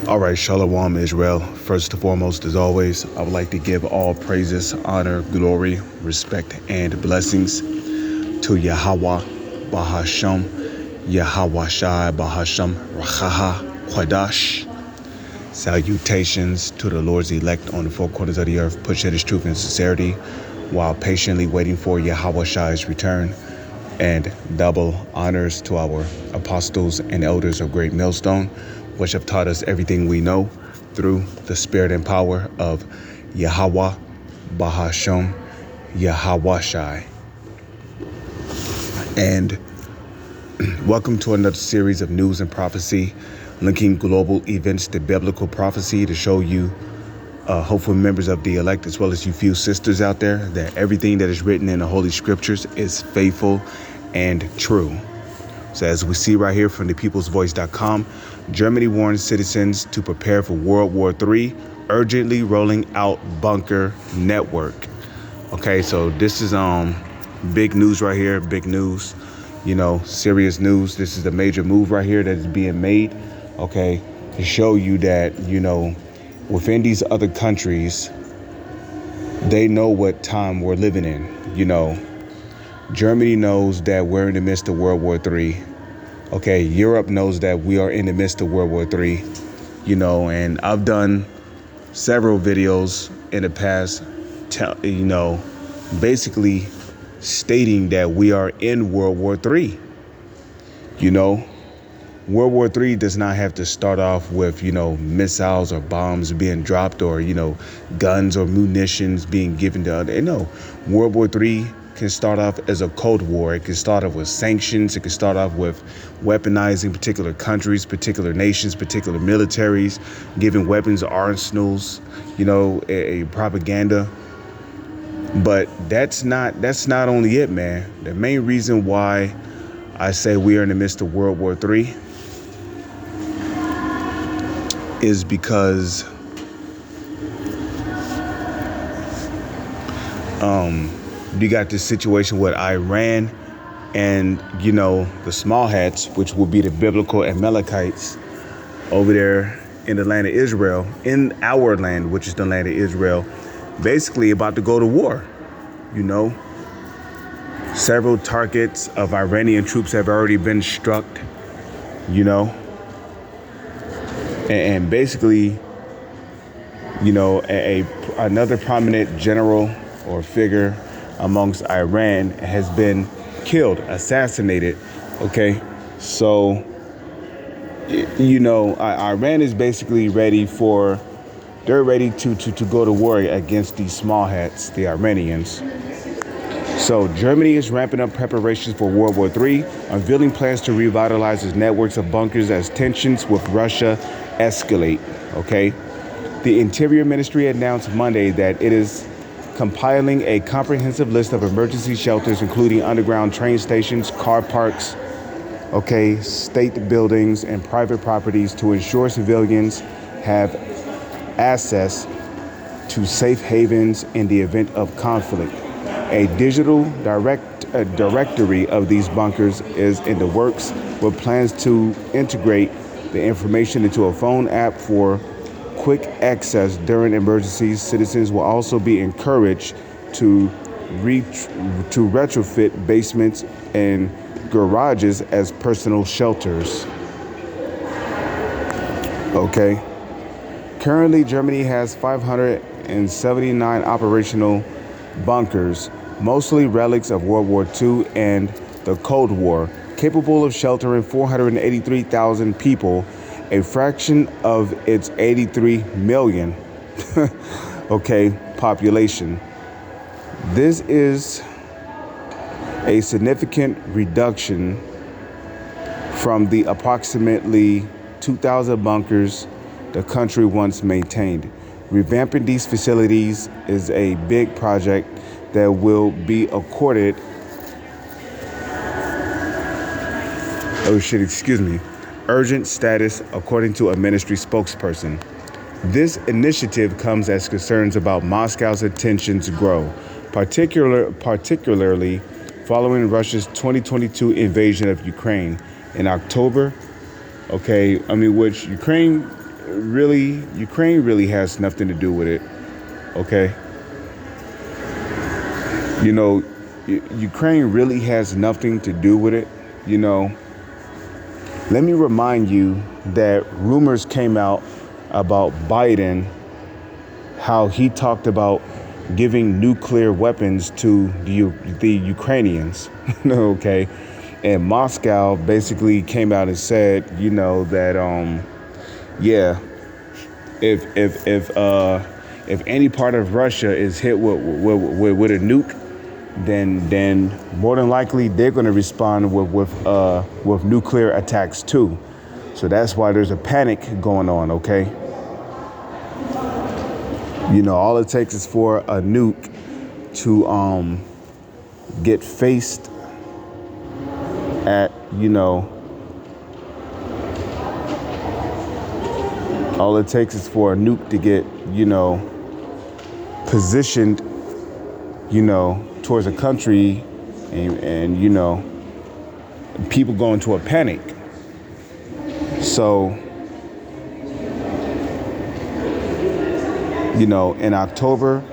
All right, Shalom Israel. First and foremost, as always, I would like to give all praises, honor, glory, respect, and blessings to Yahweh, Bahasham, Yahweh Shai, Bahasham, Rachaha, Quadash. Salutations to the Lord's elect on the four corners of the earth, pushing his truth and sincerity while patiently waiting for Yahweh Shai's return. And double honors to our apostles and elders of Great Millstone, which have taught us everything we know through the spirit and power of Yahweh, Bahasham, Yahweh Shai. And welcome to another series of news and prophecy, linking global events to biblical prophecy to show you, hopeful members of the elect, as well as you few sisters out there, that everything that is written in the Holy Scriptures is faithful and true. So as we see right here from thepeoplesvoice.com, Germany warns citizens to prepare for World War III, urgently rolling out bunker network. Okay, so this is big news right here, big news, serious news. This is a major move right here that is being made, okay, to show you that, within these other countries, they know what time we're living in. Germany knows that we're in the midst of World War III. Okay, Europe knows that we are in the midst of World War III. And I've done several videos in the past, basically stating that we are in World War III. World War III does not have to start off with, missiles or bombs being dropped or, guns or munitions being given to other. No, World War III can start off as a Cold War. It can start off with sanctions. It can start off with weaponizing particular countries, particular nations, particular militaries, giving weapons, arsenals, a propaganda. But that's not only it, man. The main reason why I say we are in the midst of World War III is because you got this situation with Iran and, the small hats, which will be the biblical Amalekites over there in the land of Israel, in our land, which is the land of Israel, basically about to go to war. Several targets of Iranian troops have already been struck, and basically, another prominent general or figure amongst Iran has been killed, assassinated. Okay, so Iran is basically ready to go to war against these small hats, the Iranians. So Germany is ramping up preparations for World War III, unveiling plans to revitalize its networks of bunkers as tensions with Russia escalate. Okay, the Interior Ministry announced Monday that it is compiling a comprehensive list of emergency shelters, including underground train stations, car parks, state buildings, and private properties to ensure civilians have access to safe havens in the event of conflict. A digital directory of these bunkers is in the works, with plans to integrate the information into a phone app for quick access during emergencies. Citizens will also be encouraged to retrofit basements and garages as personal shelters. Okay. Currently, Germany has 579 operational bunkers, mostly relics of World War II and the Cold War, capable of sheltering 483,000 people, a fraction of its 83 million population. This is a significant reduction from the approximately 2,000 bunkers the country once maintained. Revamping these facilities is a big project that will be accorded urgent status, according to a ministry spokesperson. This initiative comes as concerns about Moscow's tensions grow, particularly following Russia's 2022 invasion of Ukraine in October. Which Ukraine Ukraine really has nothing to do with it. Okay. You know, Ukraine really has nothing to do with it. You know, let me remind you that rumors came out about Biden, how he talked about giving nuclear weapons to the Ukrainians. Okay. And Moscow basically came out and said, you know, that yeah, if any part of Russia is hit with a nuke, then more than likely they're going to respond with nuclear attacks too. So that's why there's a panic going on. Okay. You know, all it takes is for a nuke to get faced at, you know, all it takes is for a nuke to get, you know, positioned, you know, towards a country and you know, people go into a panic. So, you know, in October,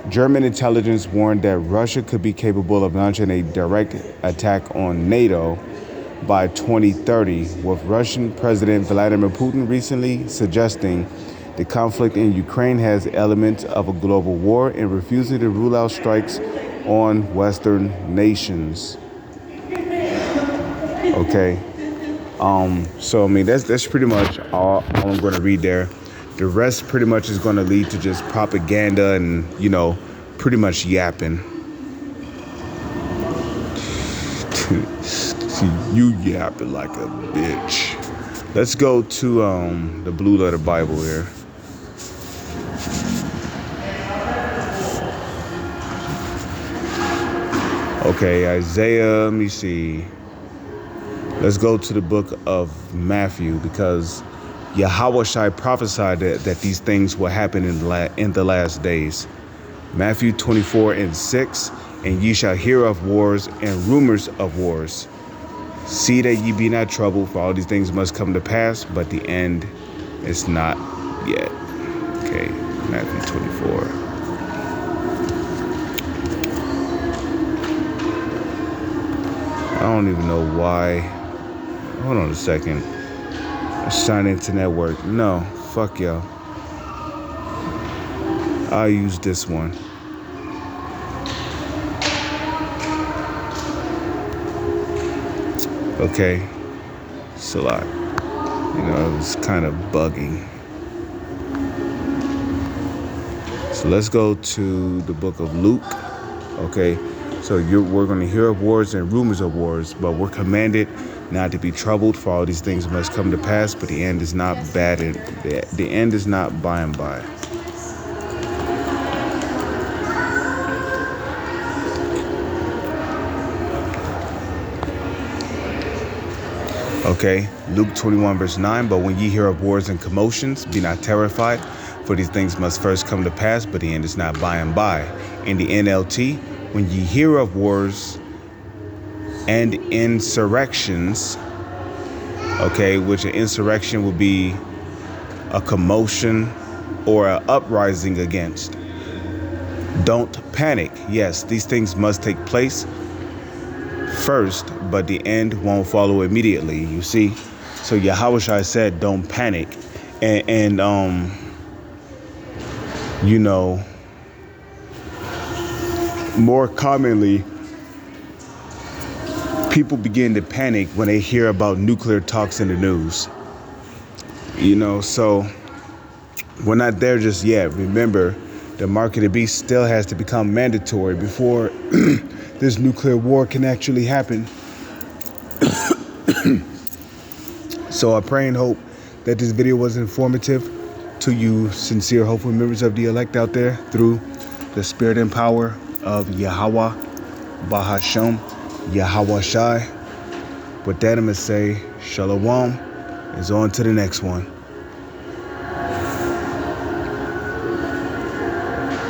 German intelligence warned that Russia could be capable of launching a direct attack on NATO by 2030, with Russian President Vladimir Putin recently suggesting the conflict in Ukraine has elements of a global war and refusing to rule out strikes on Western nations. Okay. So I mean that's pretty much all I'm going to read there. The rest pretty much is going to lead to just propaganda and, you know, pretty much yapping. See, you yapping like a bitch. Let's go to the Blue Letter Bible here. Okay, Isaiah, let me see. Let's go to the book of Matthew, because Yahushua prophesied that these things will happen in the last days. Matthew 24:6, and ye shall hear of wars and rumors of wars. See that ye be not troubled, for all these things must come to pass, but the end is not yet. Okay, Matthew 24. I don't even know why. Hold on a second. Sign into network. No, fuck y'all. I'll use this one. Okay, it's a lot. You know, it's kind of bugging. So let's go to the book of Luke. Okay, so we're going to hear of wars and rumors of wars, but we're commanded not to be troubled, for all these things must come to pass, but the end is not bad. The end is not by and by. Okay, Luke 21:9, but when ye hear of wars and commotions, be not terrified, for these things must first come to pass, but the end is not by and by. In the NLT, when ye hear of wars and insurrections, okay, which an insurrection will be a commotion or an uprising against. Don't panic. Yes, these things must take place first, but the end won't follow immediately, you see. So Yahushua said, don't panic. And you know, more commonly, people begin to panic when they hear about nuclear talks in the news. You know, so we're not there just yet. Remember, the mark of the beast still has to become mandatory before this nuclear war can actually happen. So I pray and hope that this video was informative to you sincere, hopeful members of the elect out there, through the spirit and power of Yahweh, Bahashem, Yahweh Shai. With that, I'm going to say, Shalom is on to the next one.